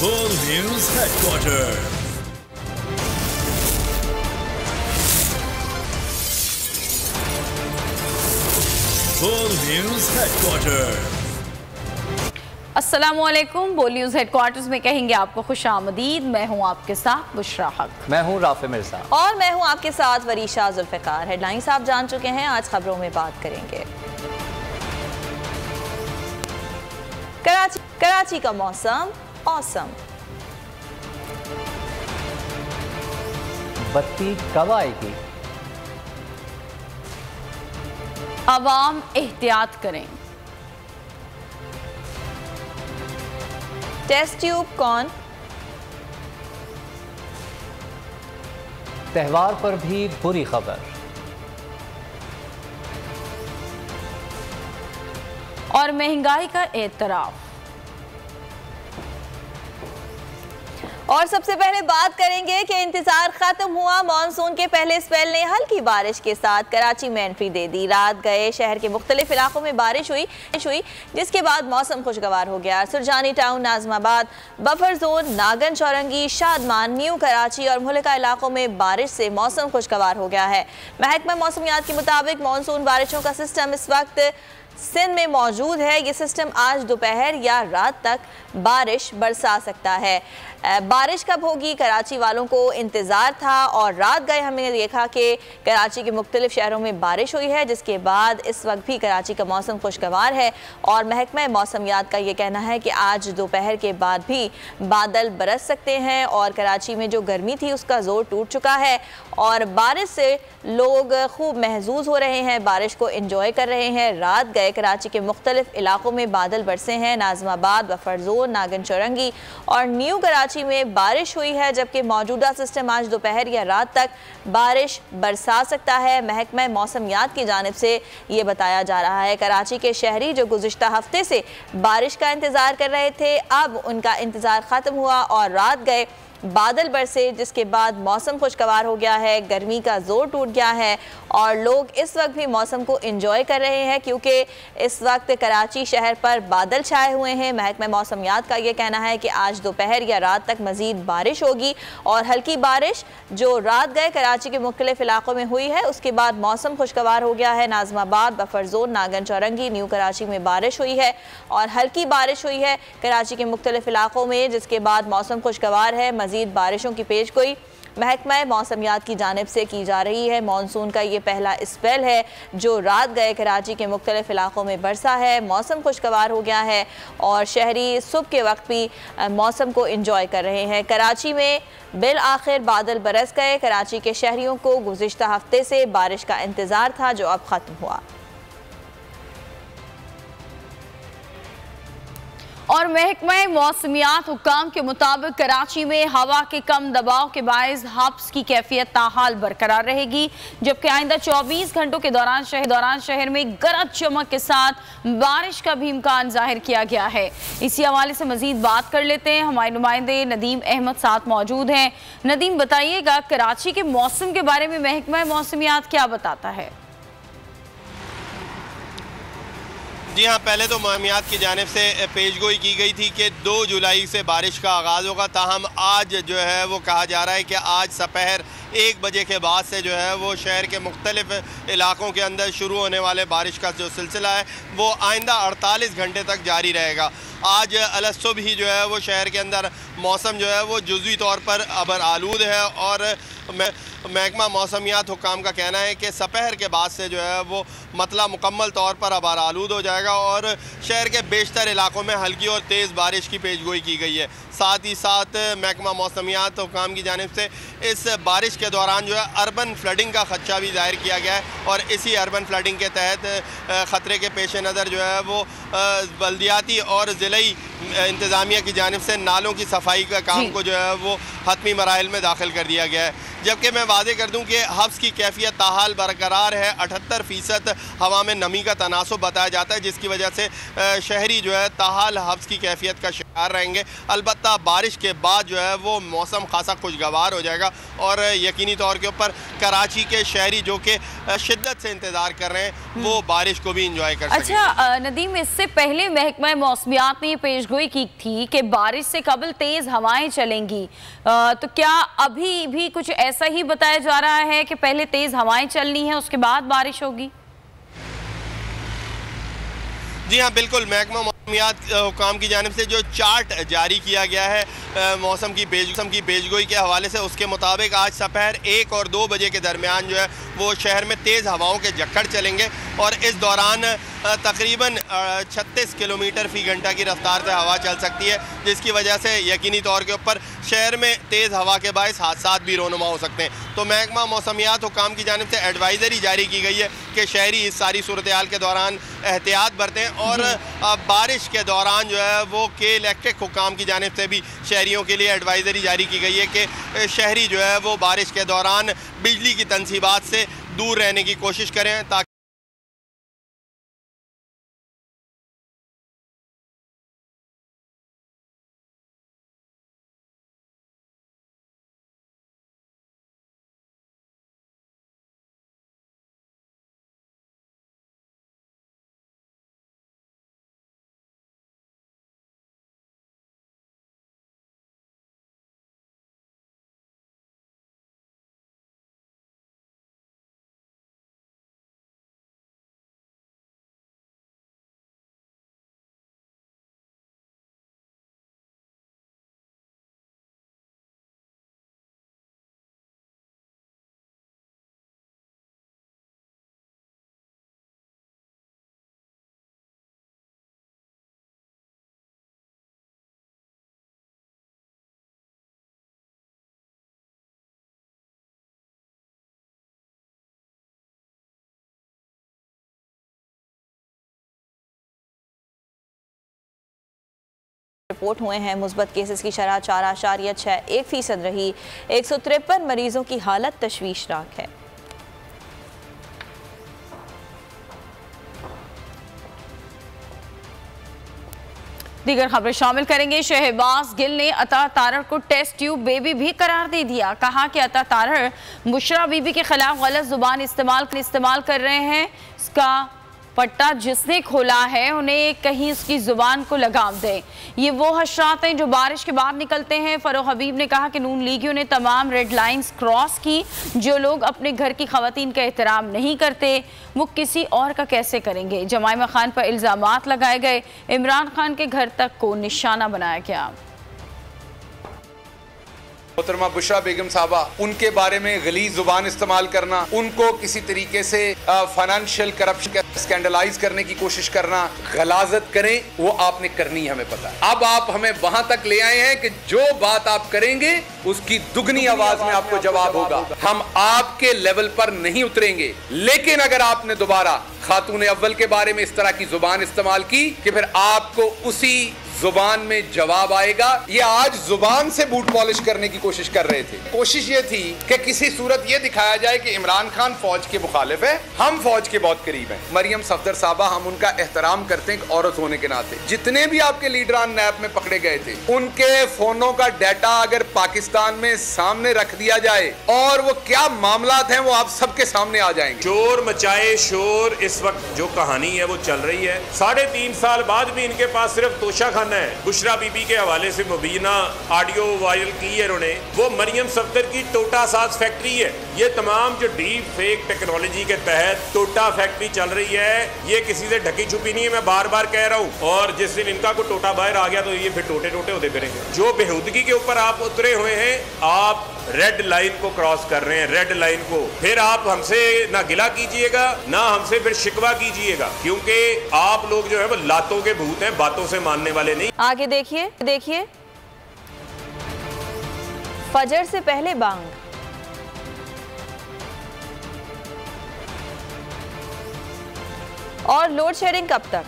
Full News Headquarters. Full News Headquarters. अस्सलामुअलैकुम। बोल news headquarters में कहेंगे आपको खुशामदीद। मैं हूं आपके साथ बुशरा हक। मैं हूं राफे मिर्जा और मैं हूं आपके साथ वरीशा जुल्फ़िकार। हेडलाइंस आप जान चुके हैं, आज खबरों में बात करेंगे। कराची का मौसम औसम। बत्ती कब आएगी? अवाम एहतियात करें। टेस्ट ट्यूब कौन? त्योहार पर भी बुरी खबर। और महंगाई का एतराफ। और सबसे पहले बात करेंगे कि इंतजार खत्म हुआ। मानसून के पहले स्पेल ने हल्की बारिश के साथ कराची में एंट्री दे दी। रात गए शहर के मुख्तलिफ इलाकों में बारिश हुई, जिसके बाद मौसम खुशगवार हो गया। Surjani town, Nazimabad, buffer zone, Nagan Chowrangi, Shadman, new Karachi और मुल्का इलाकों में बारिश से मौसम खुशगवार हो गया है। महकमा मौसमियात के मुताबिक मानसून बारिशों का सिस्टम इस वक्त सिंध में मौजूद है। ये सिस्टम आज दोपहर या रात तक बारिश बरसा सकता है। बारिश कब होगी, कराची वालों को इंतज़ार था और रात गए हमने देखा कि कराची के मुख्तलिफ शहरों में बारिश हुई है, जिसके बाद इस वक्त भी कराची का मौसम खुशगवार है। और महकमा मौसमियात का ये कहना है कि आज दोपहर के बाद भी बादल बरस सकते हैं और कराची में जो गर्मी थी उसका जोर टूट चुका है और बारिश से लोग खूब महजूज हो रहे हैं, बारिश को इंजॉय कर रहे हैं। रात गए कराची के मुख्तलिफ इलाकों में बादल बरसे हैं। नाजमाबाद, बफर जोन, नागन चौरंगी और न्यू कराची में बारिश हुई है, जबकि मौजूदा सिस्टम आज दोपहर या रात तक बारिश बरसा सकता है। महकमा मौसमियात की जानिब से ये बताया जा रहा है। कराची के शहरी जो गुज़िश्ता हफ्ते से बारिश का इंतज़ार कर रहे थे, अब उनका इंतज़ार ख़त्म हुआ और रात गए बादल बरसे, जिसके बाद मौसम खुशगवार हो गया है, गर्मी का जोर टूट गया है और लोग इस वक्त भी मौसम को एंजॉय कर रहे हैं, क्योंकि इस वक्त कराची शहर पर बादल छाए हुए हैं। महकमा मौसमियात का ये कहना है कि आज दोपहर या रात तक मज़ीद बारिश होगी और हल्की बारिश जो रात गए कराची के मुख्तलिफ इलाकों में हुई है, उसके बाद मौसम खुशगवार हो गया है। Nazimabad, buffer zone, Nagan Chowrangi, new Karachi में बारिश हुई है और हल्की बारिश हुई है कराची के मुख्तलिफ इलाकों में, जिसके बाद मौसम खुशगवार है। मज़ीद बारिशों की पेशगोई महकमा मौसमियात की जानिब से की जा रही है। मानसून का ये पहला स्पेल है जो रात गए कराची के मुख्तलिफ इलाकों में बरसा है। मौसम खुशगवार हो गया है और शहरी सुबह के वक्त भी मौसम को एंजॉय कर रहे हैं। कराची में बिल आखिर बादल बरस गए। कराची के शहरियों को गुज़िश्ता हफ्ते से बारिश का इंतज़ार था, जो अब ख़त्म हुआ। और महकमा मौसमियात हुक्काम के मुताबिक कराची में हवा के कम दबाव के बायस हब्स की कैफियत ताहाल बरकरार रहेगी, जबकि आइंदा 24 घंटों के दौरान शहर में गरज चमक के साथ बारिश का भी इम्कान जाहिर किया गया है। इसी हवाले से मजीद बात कर लेते हैं। हमारे नुमाइंदे नदीम अहमद साथ मौजूद हैं। नदीम, बताइएगा कराची के मौसम के बारे में महकमा मौसमियात क्या बताता है? जी हाँ, पहले तो मौसमियात की जानिब से पेशगोई की गई थी कि 2 जुलाई से बारिश का आगाज़ होगा, ताहम आज जो है वो कहा जा रहा है कि आज दोपहर 1 बजे के बाद से जो है वो शहर के मुख्तलिफ इलाकों के अंदर शुरू होने वाले बारिश का जो सिलसिला है वो आइंदा 48 घंटे तक जारी रहेगा। आज अलसुबह ही जो है वो शहर के अंदर मौसम जो है वो जुज़वी तौर पर अबर आलूद है और महकमा मौसमियात हुक्काम का कहना है कि दोपहर के बाद से जो है वो मतला मुकम्मल तौर पर अबर आलूद हो जाएगा और शहर के बेशतर इलाकों में हल्की और तेज़ बारिश की पेशगोई की गई है। साथ ही साथ महकमा मौसमियात हुक्काम की जानिब से इस बारिश के दौरान जो है अर्बन फ्लडिंग का खदशा भी ज़ाहिर किया गया है और इसी अर्बन फ्लडिंग के तहत ख़तरे के पेश नज़र जो है वो बल्दियाती और ज़िलाई इंतज़ामिया की जानिब से नालों की सफाई का काम को जो है वो हतमी मराहिल में दाखिल कर दिया गया है। जबकि मैं वादे कर दूं कि हब्स की कैफियत ताहाल बरकरार है। 78% हवा में नमी का तनासुब बताया जाता है, जिसकी वजह से शहरी जो है ताहाल हब्स की कैफियत का रहेंगे। अलबत्ता बारिश के बाद जो है वो मौसम खासा खुशगवार हो जाएगा और यकीनी तौर के ऊपर कराची के शहरी जो कि शिद्दत से इंतज़ार कर रहे हैं वो बारिश को भी इंजॉय कर सकेंगे। अच्छा नदीम, इससे पहले महकमा मौसमियात ने पेशगोई की थी कि बारिश से कबल तेज़ हवाएं चलेंगी, तो क्या अभी भी कुछ ऐसा ही बताया जा रहा है कि पहले तेज़ हवाएं चलनी है उसके बाद बारिश होगी? जी हाँ बिल्कुल, महकमा मौसमियात हुकाम की जानिब से जो चार्ट जारी किया गया है मौसम की पेशगोई के हवाले से, उसके मुताबिक आज दोपहर 1 और 2 बजे के दरमियान जो है वो शहर में तेज़ हवाओं के झक्कड़ चलेंगे और इस दौरान तकरीबन 36 किलोमीटर फ़ी घंटा की रफ्तार से हवा चल सकती है, जिसकी वजह से यकीनी तौर के ऊपर शहर में तेज़ हवा के बायस हादसात भी रोनुमा हो सकते हैं। तो महकमा मौसमियात हुकाम की जानिब से एडवाइज़री जारी की गई है कि शहरी इस सारी सूरत हाल के दौरान एहतियात बरतें और बारिश के दौरान जो है वो के इलेक्ट्रिक हुकाम की जानिब से भी शहरियों के लिए एडवाइज़री जारी की गई है कि शहरी जो है वो बारिश के दौरान बिजली की तनसीबात से दूर रहने की कोशिश करें ताकि रिपोर्ट हुए हैं। मुस्बत केसेस की शरह 4.61% रही। 153 मरीजों की हालत तशवीशनाक है। दीगर खबरें शामिल करेंगे। शहबाज गिल ने अता तारर को टेस्ट ट्यूब बेबी भी करार दे दिया। कहा कि अता तारर बुशरा बीबी के खिलाफ गलत जुबान इस्तेमाल कर रहे हैं। इसका पट्टा जिसने खोला है उन्हें कहीं उसकी जुबान को लगाम दें। ये वो हशरात हैं जो बारिश के बाद निकलते हैं। फरोह हबीब ने कहा कि नून लीगियों ने तमाम रेड लाइंस क्रॉस की। जो लोग अपने घर की खवातीन का एहतराम नहीं करते वो किसी और का कैसे करेंगे। जमाइमा खान पर इल्ज़ामात लगाए गए। इमरान खान के घर तक को निशाना बनाया गया। मोहतरमा बुशरा बेगम साहबा, उनके बारे में गलीज जुबान इस्तेमाल करना, उनको किसी तरीके से फाइनेंशियल करप्शन स्कैंडलाइज करने की कोशिश करना, गलाजत करें वो आपने करनी हमें पता है। अब आप हमें वहां तक ले आए हैं कि जो बात आप करेंगे उसकी दुगनी आवाज में आपको जवाब होगा। हम आपके लेवल पर नहीं उतरेंगे, लेकिन अगर आपने दोबारा खातून अव्वल के बारे में इस तरह की जुबान इस्तेमाल की कि फिर आपको उसी जुबान में जवाब आएगा। ये आज जुबान से बूट पॉलिश करने की कोशिश कर रहे थे। कोशिश ये थी कि किसी सूरत ये दिखाया जाए कि इमरान खान फौज के मुखालिफ है, हम फौज के बहुत करीब हैं। मरियम सफदर साहबा, हम उनका एहतराम करते हैं औरत होने के नाते। जितने भी आपके लीडरान नैब में पकड़े गए थे उनके फोनों का डाटा अगर पाकिस्तान में सामने रख दिया जाए और वो क्या मामलात हैं वो आप सबके सामने आ जाएंगे। शोर मचाए शोर, इस वक्त जो कहानी है वो चल रही है। 3.5 साल बाद भी इनके पास सिर्फ तोशा खाना है। बुशरा बीबी के हवाले से मुबीना ऑडियो वायरल की है उन्होंने, वो मरियम सफदर की टोटा साज फैक्ट्री है। ये तमाम जो डीप फेक टेक्नोलॉजी के तहत टोटा फैक्ट्री चल रही है, ये किसी से ढकी छुपी नहीं है, मैं बार बार कह रहा हूँ। और जिस दिन इनका कोई टोटा बाहर आ गया तो ये फिर टोटे टोटे होते फिरेंगे। जो बेहूदगी के ऊपर आप उतरे हुए हैं, आप रेड लाइन को क्रॉस कर रहे हैं, रेड लाइन को। फिर आप हमसे ना गिला कीजिएगा ना हमसे फिर शिकवा कीजिएगा, क्योंकि आप लोग जो है वो लातों के भूत हैं, बातों से मानने वाले नहीं। आगे देखिए फजर से पहले बांग। और लोड शेडिंग कब तक?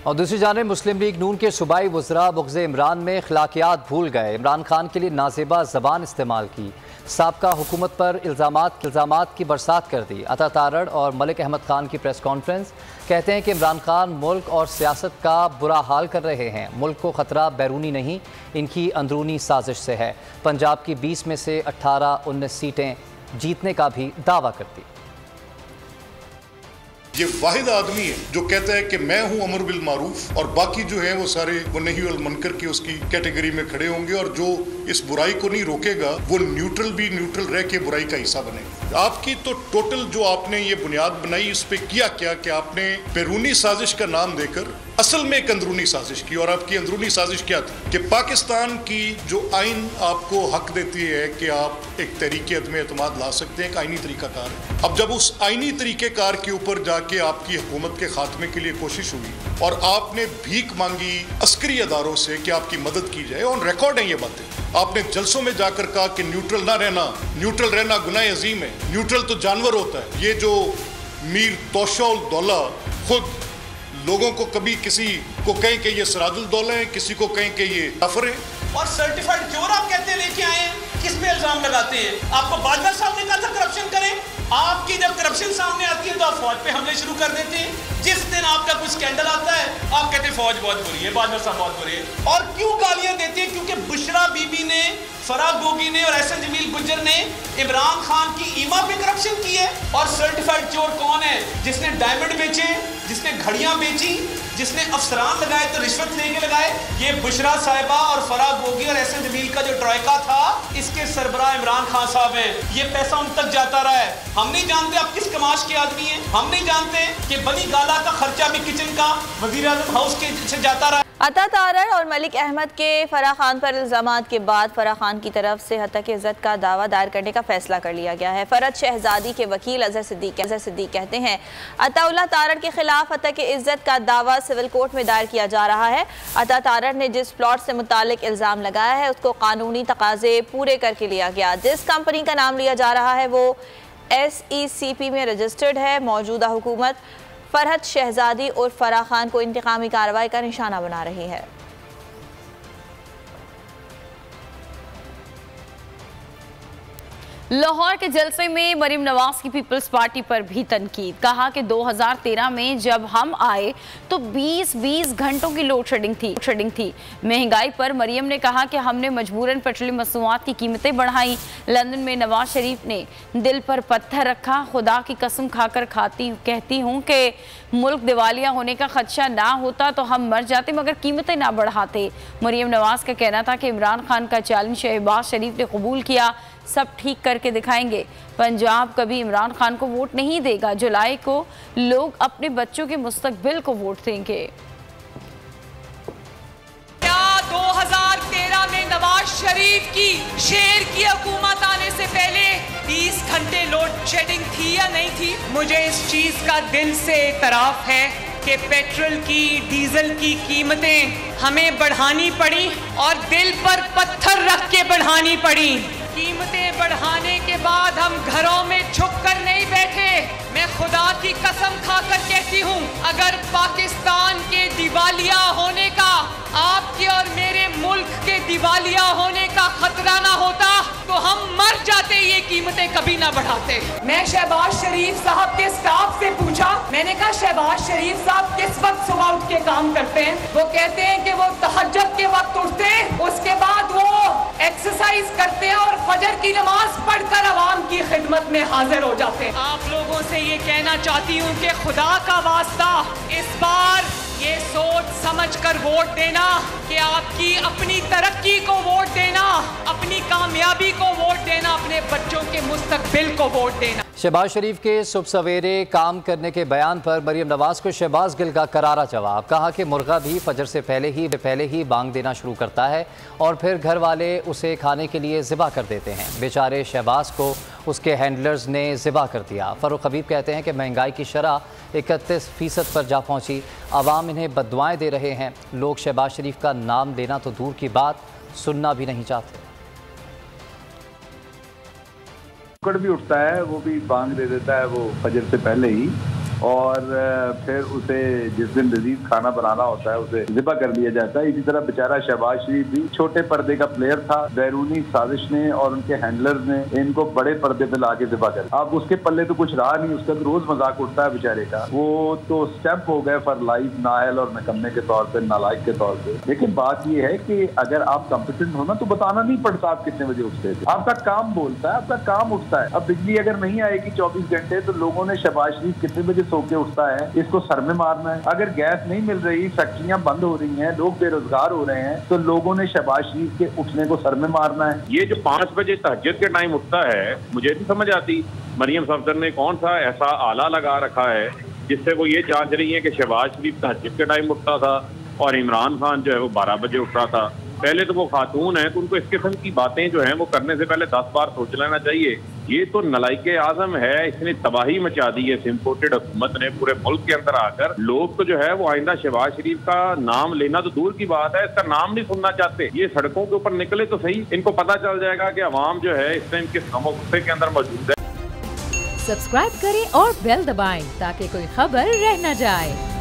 और दूसरी जानिब मुस्लिम लीग नून के सूबाई वज़रा बुग़्ज़ इमरान में अखलाकियात भूल गए, इमरान खान के लिए नाज़ेबा ज़बान इस्तेमाल की, साबका हुकूमत पर इल्ज़ामात की बरसात कर दी। अता तारड़ और मलिक अहमद खान की प्रेस कॉन्फ्रेंस, कहते हैं कि इमरान खान मुल्क और सियासत का बुरा हाल कर रहे हैं। मुल्क को ख़तरा बैरूनी नहीं, इनकी अंदरूनी साजिश से है। पंजाब की 20 में से 18-19 सीटें जीतने का भी दावा करती। ये वाहिद आदमी है जो कहता है कि मैं हूं अमर बिल मारूफ और बाकी जो है वो सारे वो नहीं वल मुनकर की उसकी कैटेगरी में खड़े होंगे, और जो इस बुराई को नहीं रोकेगा वो न्यूट्रल रह के बुराई का हिस्सा बनेगा। आपकी तो टोटल जो आपने ये बुनियाद बनाई, इस पे किया क्या कि आपने बैरूनी साजिश का नाम देकर असल में एक अंदरूनी साजिश की। और आपकी अंदरूनी साजिश क्या थी कि पाकिस्तान की जो आइन आपको हक देती है कि आप एक तरीके अदम एतमाद ला सकते हैं, एक आइनी तरीकाकार है। अब जब उस आइनी तरीकेकार के ऊपर जाके आपकी हुकूमत के खात्मे के लिए कोशिश हुई और आपने भीख मांगी अस्करी अदारों से कि आपकी मदद की जाए, ऑन रिकॉर्ड है ये बातें, आपने जलसों में जाकर कहा कि न्यूट्रल रहना गुनाह अजीम है, न्यूट्रल तो जानवर होता है। ये जो मीर तोशा उल दौला खुद लोगों को कभी किसी को कहें कि ये सिराजुल दौला है, किसी को कहें कि ये काफिर है। और सर्टिफाइड क्योर आप कहते हैं लेके आए हैं, किस पे इल्जाम लगाते हैं? आपको बाजवा साहब ने कहा था करप्शन करें, आपकी जब करप्शन सामने आती है तो आप फौज पे हमले शुरू कर देते हैं। जिस दिन आपका कुछ स्कैंडल आता है आप कहते हैं फौज बहुत बुरी है, बाजवा साहब बहुत बुरी है। और क्यों गालियां देते हैं? क्योंकि बुशरा बीबी ने, फराह गोगी ने और एहसन जमील गुज्जर ने इमरान खान की ईमा पे करप्शन की है। और सर्टिफाइड चोर कौन है? जिसने डायमंड बेचे, जिसने घड़ियां बेची, जिसने अफसरान लगाए तो रिश्वत लेके लगाए। ये बुशरा साहिबा और फराह गोगी और एहसन जमील का जो ट्रायका था, इसके सरबराह इमरान खान साहब हैं। ये पैसा उन तक जाता रहा है। हम नहीं जानते आप किस कमाश के आदमी हैं, हम नहीं जानते कि बनी गाला का खर्चा भी किचन का वजीर आज़म हाउस के से जाता रहा। अता तारड़ और मलिक अहमद के फराह खान पर इल्ज़ामात के बाद फराह खान की तरफ से हत्या की इज्जत का दावा दायर करने का फैसला कर लिया गया है। फरद शहजादी के वकील अजहर सिद्दीक कहते हैं अताउल्लाह तारड़ के खिलाफ हत्या की इज्जत का दावा सिविल कोर्ट में दायर किया जा रहा है। अता तारड़ ने जिस प्लॉट से मुतालिक इल्ज़ाम लगाया है उसको कानूनी तकाजे पूरे करके लिया गया। जिस कंपनी का नाम लिया जा रहा है वो SECP में रजिस्टर्ड है। मौजूदा हुकूमत फरहत शहजादी और फराह खान को इंतकामी कार्रवाई का निशाना बना रही है। लाहौर के जलसे में मरीम नवाज की पीपल्स पार्टी पर भी तनकीद। कहा कि 2013 में जब हम आए तो 20 घंटों की लोड शेडिंग थी। महंगाई पर मरीम ने कहा कि हमने मजबूरन पेट्रोलियम मसनूआत की कीमतें बढ़ाई। लंदन में नवाज शरीफ ने दिल पर पत्थर रखा। खुदा की कसम खाकर कहती हूँ कि मुल्क दिवालिया होने का खदशा ना होता तो हम मर जाते मगर कीमतें ना बढ़ाते। मरीम नवाज का कहना था कि इमरान खान का चैलेंज शहबाज शरीफ ने कबूल किया, सब ठीक करके दिखाएंगे। पंजाब कभी इमरान खान को वोट नहीं देगा। जुलाई को लोग अपने बच्चों के मुस्तकबिल को वोट देंगे। क्या 2013 में नवाज शरीफ की शेर की हुकूमत आने से पहले 20 घंटे लोड शेडिंग थी या नहीं थी? मुझे इस चीज का दिल से एतराफ है कि पेट्रोल की, डीजल की कीमतें हमें बढ़ानी पड़ी और दिल पर पत्थर रख के बढ़ानी पड़ी। कीमतें बढ़ाने के बाद हम घरों में छुप कर नहीं बैठे। मैं खुदा की कसम खाकर कहती हूँ अगर पाकिस्तान के दिवालिया होने का, आपके और मेरे मुल्क के दिवालिया होने का खतरा ना होता तो हम मर जाते, ये कीमतें कभी ना बढ़ाते। मैं शहबाज शरीफ साहब के स्टाफ से पूछा, मैंने कहा शहबाज शरीफ साहब किस वक्त सुबह उठ के काम करते हैं? वो कहते हैं कि वो तहज्जुद के वक्त उठते हैं, उसके बाद वो एक्सरसाइज करते हैं और फजर की नमाज पढ़कर आवाम की खिदमत में हाजिर हो जाते हैं। आप लोगों से ये कहना चाहती हूँ कि खुदा का वास्ता इस बार ये सोच समझ कर वोट देना कि आपकी अपनी तरक्की को वोट देना, अपनी कामयाबी को वोट देना, अपने बच्चों के मुस्तकबिल को वोट देना। शहबाज शरीफ के सुबह सवेरे काम करने के बयान पर मरीम नवाज को शहबाज गिल का करारा जवाब। कहा कि मुर्गा भी फजर से पहले ही बांग देना शुरू करता है और फिर घर वाले उसे खाने के लिए ज़िबा कर देते हैं। बेचारे शहबाज को उसके हैंडलर्स ने ज़िबा कर दिया। फ़ारूक हबीब कहते हैं कि महंगाई की शरह 31% पर जा पहुँची। आवाम इन्हें बद्दुआएं दे रहे हैं। लोग शहबाज शरीफ का नाम लेना तो दूर की बात, सुनना भी नहीं चाहते। भी उठता है, वो भी बांग दे देता है वो फजर से पहले ही। और फिर उसे जिस दिन लजीज खाना बनाना होता है उसे ज़िबा कर लिया जाता है। इसी तरह बेचारा शहबाज शरीफ भी छोटे पर्दे का प्लेयर था, बैरूनी साजिश ने और उनके हैंडलर्स ने इनको बड़े पर्दे पे लाके ज़िबा कर। अब उसके पल्ले तो कुछ रहा नहीं, उसका तो रोज मजाक उठता है बेचारे का। वो तो स्टैंप हो गए फॉर लाइफ, नाअहल और निकम्मे के तौर पे, नालायक के तौर पे। लेकिन बात ये है कि अगर आप कॉम्पिटेंट हो ना तो बताना नहीं पड़ता आप कितने बजे उठते थे, आपका काम बोलता है, आपका काम उठता है। अब बिजली अगर नहीं आएगी 24 घंटे तो लोगों ने शहबाज शरीफ कितने बजे सो के उठता है इसको सर में मारना है। अगर गैस नहीं मिल रही, फैक्ट्रियां बंद हो रही हैं, लोग बेरोजगार हो रहे हैं, तो लोगों ने शहबाज शरीफ के उठने को सर में मारना है। ये जो 5 बजे तहज्जुद के टाइम उठता है, मुझे नहीं समझ आती मरियम सफदर ने कौन सा ऐसा आला लगा रखा है जिससे वो ये जांच रही है कि शहबाज शरीफ तहज्जुद के टाइम उठता था और इमरान खान जो है वो 12 बजे उठता था। पहले तो वो खातून है तो उनको इस किस्म की बातें जो हैं वो करने से पहले 10 बार सोच लेना चाहिए। ये तो नलायके आजम है, इसने तबाही मचा दी है इम्पोर्टेड हुकूमत ने पूरे मुल्क के अंदर आकर। लोग तो जो है वो आइंदा शहबाज शरीफ का नाम लेना तो दूर की बात है, इसका नाम नहीं सुनना चाहते। ये सड़कों के ऊपर निकले तो सही, इनको पता चल जाएगा कि अवाम जो है इस टाइम किस गम गुस्से के अंदर मौजूद है। सब्सक्राइब करें और बेल दबाएं ताकि कोई खबर रह न जाए।